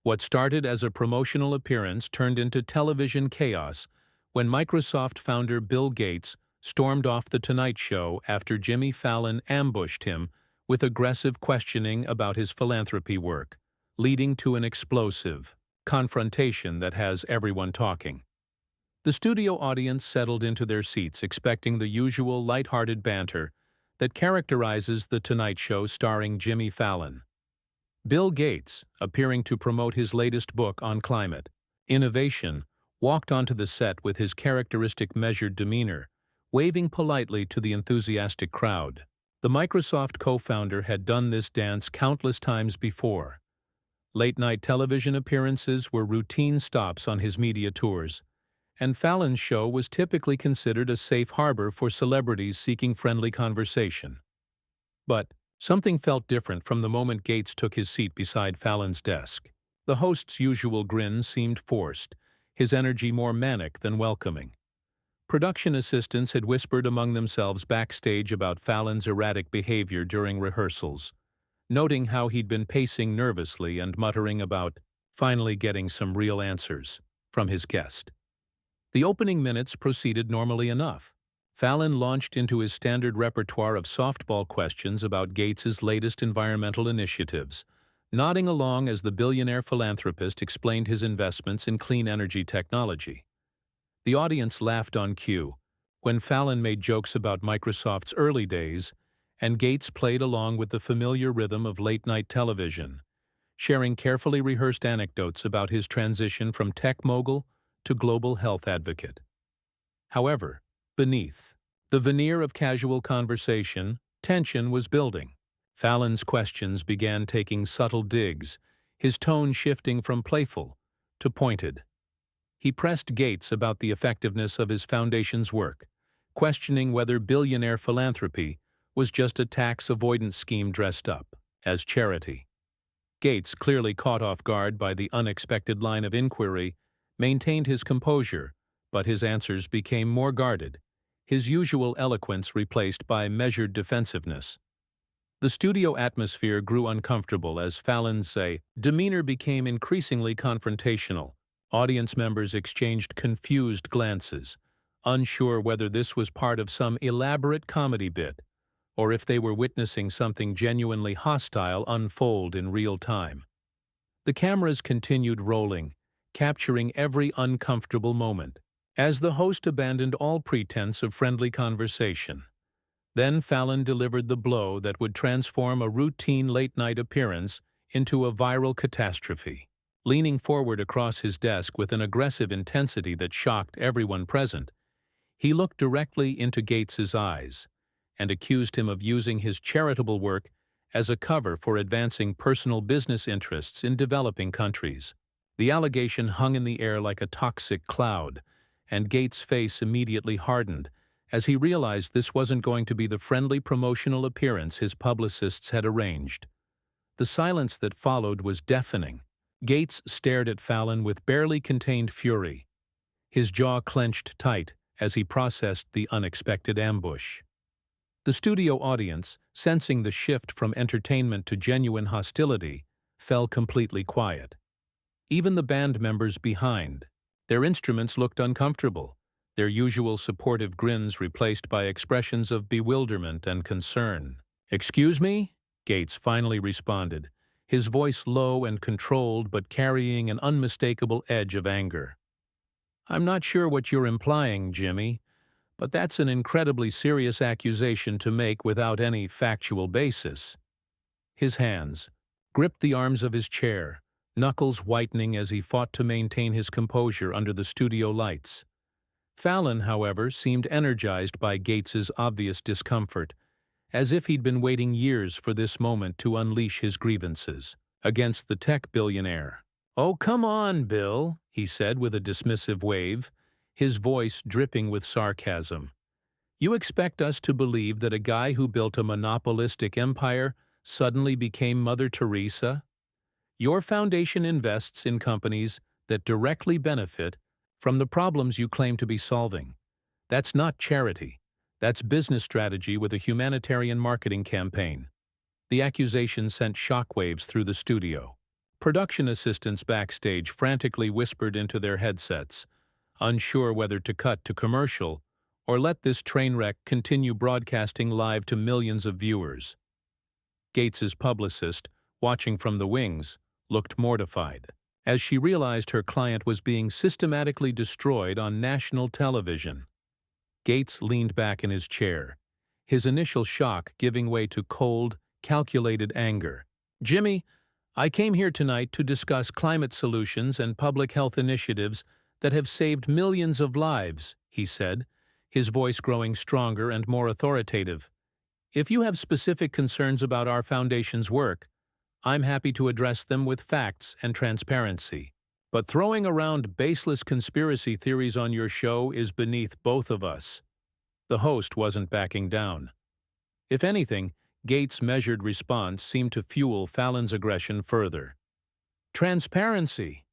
What started as a promotional appearance turned into television chaos when Microsoft founder Bill Gates stormed off The Tonight Show after Jimmy Fallon ambushed him with aggressive questioning about his philanthropy work, leading to an explosive confrontation that has everyone talking. The studio audience settled into their seats expecting the usual lighthearted banter that characterizes The Tonight Show starring Jimmy Fallon. Bill Gates, appearing to promote his latest book on climate innovation, walked onto the set with his characteristic measured demeanor, waving politely to the enthusiastic crowd. The Microsoft co-founder had done this dance countless times before. Late-night television appearances were routine stops on his media tours, and Fallon's show was typically considered a safe harbor for celebrities seeking friendly conversation. But something felt different from the moment Gates took his seat beside Fallon's desk. The host's usual grin seemed forced, his energy more manic than welcoming. Production assistants had whispered among themselves backstage about Fallon's erratic behavior during rehearsals, noting how he'd been pacing nervously and muttering about finally getting some real answers from his guest. The opening minutes proceeded normally enough. Fallon launched into his standard repertoire of softball questions about Gates's latest environmental initiatives, nodding along as the billionaire philanthropist explained his investments in clean energy technology. The audience laughed on cue when Fallon made jokes about Microsoft's early days, and Gates played along with the familiar rhythm of late-night television, sharing carefully rehearsed anecdotes about his transition from tech mogul to global health advocate. However, beneath the veneer of casual conversation, tension was building. Fallon's questions began taking subtle digs, his tone shifting from playful to pointed. He pressed Gates about the effectiveness of his foundation's work, questioning whether billionaire philanthropy was just a tax avoidance scheme dressed up as charity. Gates, clearly caught off guard by the unexpected line of inquiry, maintained his composure, but his answers became more guarded, his usual eloquence replaced by measured defensiveness. The studio atmosphere grew uncomfortable as Fallon's demeanor became increasingly confrontational. Audience members exchanged confused glances, unsure whether this was part of some elaborate comedy bit, or if they were witnessing something genuinely hostile unfold in real time. The cameras continued rolling, capturing every uncomfortable moment, as the host abandoned all pretense of friendly conversation. Then Fallon delivered the blow that would transform a routine late-night appearance into a viral catastrophe. Leaning forward across his desk with an aggressive intensity that shocked everyone present, he looked directly into Gates's eyes and accused him of using his charitable work as a cover for advancing personal business interests in developing countries. The allegation hung in the air like a toxic cloud, and Gates' face immediately hardened as he realized this wasn't going to be the friendly promotional appearance his publicists had arranged. The silence that followed was deafening. Gates stared at Fallon with barely contained fury, his jaw clenched tight as he processed the unexpected ambush. The studio audience, sensing the shift from entertainment to genuine hostility, fell completely quiet. Even the band members behind. Their instruments looked uncomfortable, their usual supportive grins replaced by expressions of bewilderment and concern. "Excuse me?" Gates finally responded, his voice low and controlled but carrying an unmistakable edge of anger. "I'm not sure what you're implying, Jimmy, but that's an incredibly serious accusation to make without any factual basis." His hands gripped the arms of his chair, knuckles whitening as he fought to maintain his composure under the studio lights. Fallon, however, seemed energized by Gates's obvious discomfort, as if he'd been waiting years for this moment to unleash his grievances against the tech billionaire. "Oh, come on, Bill," he said with a dismissive wave, his voice dripping with sarcasm. "You expect us to believe that a guy who built a monopolistic empire suddenly became Mother Teresa? Your foundation invests in companies that directly benefit from the problems you claim to be solving. That's not charity. That's business strategy with a humanitarian marketing campaign." The accusation sent shockwaves through the studio. Production assistants backstage frantically whispered into their headsets, unsure whether to cut to commercial or let this train wreck continue broadcasting live to millions of viewers. Gates's publicist, watching from the wings, looked mortified, as she realized her client was being systematically destroyed on national television. Gates leaned back in his chair, his initial shock giving way to cold, calculated anger. "Jimmy, I came here tonight to discuss climate solutions and public health initiatives that have saved millions of lives," he said, his voice growing stronger and more authoritative. "If you have specific concerns about our foundation's work, I'm happy to address them with facts and transparency. But throwing around baseless conspiracy theories on your show is beneath both of us." The host wasn't backing down. If anything, Gates' measured response seemed to fuel Fallon's aggression further. "Transparency?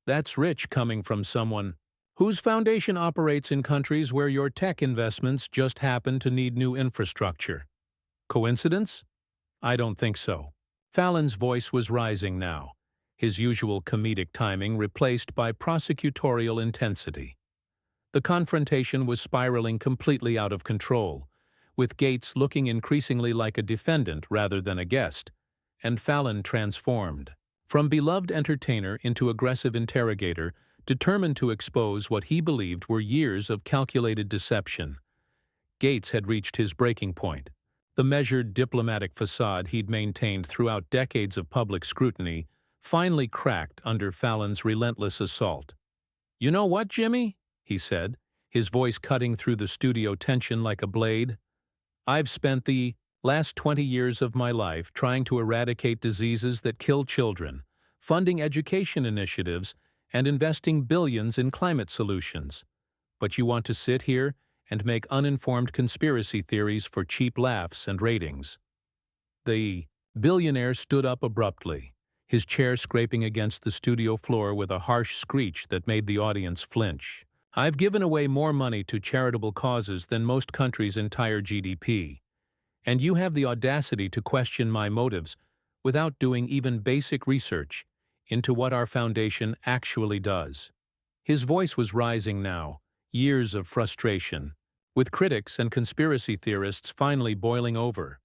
That's rich coming from someone whose foundation operates in countries where your tech investments just happen to need new infrastructure. Coincidence? I don't think so." Fallon's voice was rising now, his usual comedic timing replaced by prosecutorial intensity. The confrontation was spiraling completely out of control, with Gates looking increasingly like a defendant rather than a guest, and Fallon transformed from beloved entertainer into aggressive interrogator, determined to expose what he believed were years of calculated deception. Gates had reached his breaking point. The measured diplomatic facade he'd maintained throughout decades of public scrutiny finally cracked under Fallon's relentless assault. "You know what, Jimmy?" he said, his voice cutting through the studio tension like a blade. "I've spent the last 20 years of my life trying to eradicate diseases that kill children, funding education initiatives, and investing billions in climate solutions. But you want to sit here and make uninformed conspiracy theories for cheap laughs and ratings." The billionaire stood up abruptly, his chair scraping against the studio floor with a harsh screech that made the audience flinch. "I've given away more money to charitable causes than most countries' entire GDP. And you have the audacity to question my motives without doing even basic research into what our foundation actually does." His voice was rising now, years of frustration, with critics and conspiracy theorists finally boiling over.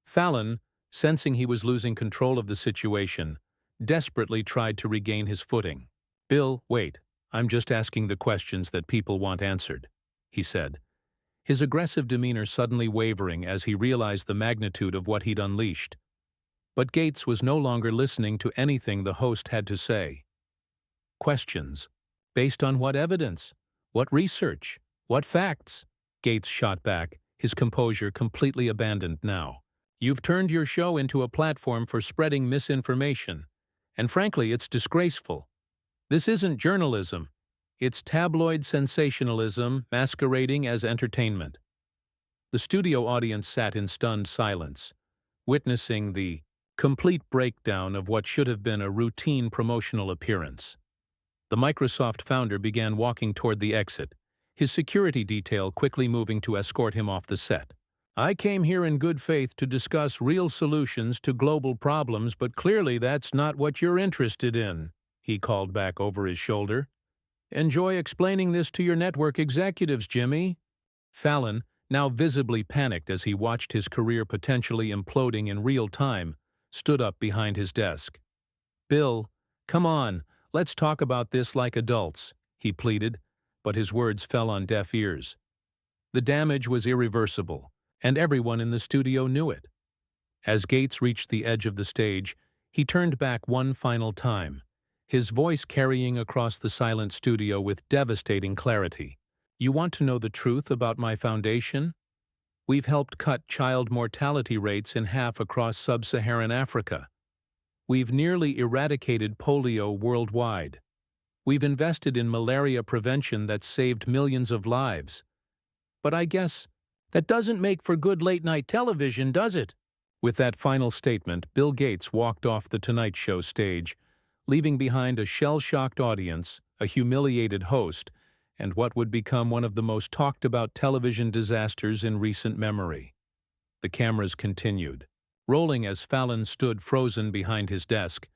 Fallon, sensing he was losing control of the situation, desperately tried to regain his footing. "Bill, wait, I'm just asking the questions that people want answered," he said, his aggressive demeanor suddenly wavering as he realized the magnitude of what he'd unleashed. But Gates was no longer listening to anything the host had to say. "Questions? Based on what evidence? What research? What facts?" Gates shot back, his composure completely abandoned now. "You've turned your show into a platform for spreading misinformation, and frankly, it's disgraceful. This isn't journalism. It's tabloid sensationalism masquerading as entertainment." The studio audience sat in stunned silence, witnessing the complete breakdown of what should have been a routine promotional appearance. The Microsoft founder began walking toward the exit, his security detail quickly moving to escort him off the set. "I came here in good faith to discuss real solutions to global problems, but clearly that's not what you're interested in," he called back over his shoulder. "Enjoy explaining this to your network executives, Jimmy." Fallon, now visibly panicked as he watched his career potentially imploding in real time, stood up behind his desk. "Bill, come on, let's talk about this like adults," he pleaded, but his words fell on deaf ears. The damage was irreversible, and everyone in the studio knew it. As Gates reached the edge of the stage, he turned back one final time, his voice carrying across the silent studio with devastating clarity. "You want to know the truth about my foundation? We've helped cut child mortality rates in half across sub-Saharan Africa. We've nearly eradicated polio worldwide. We've invested in malaria prevention that's saved millions of lives. But I guess that doesn't make for good late-night television, does it?" With that final statement, Bill Gates walked off the Tonight Show stage, leaving behind a shell-shocked audience, a humiliated host, and what would become one of the most talked-about television disasters in recent memory. The cameras continued, rolling as Fallon stood frozen behind his desk,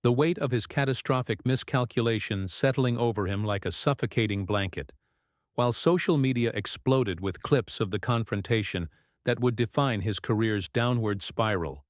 the weight of his catastrophic miscalculation settling over him like a suffocating blanket, while social media exploded with clips of the confrontation that would define his career's downward spiral.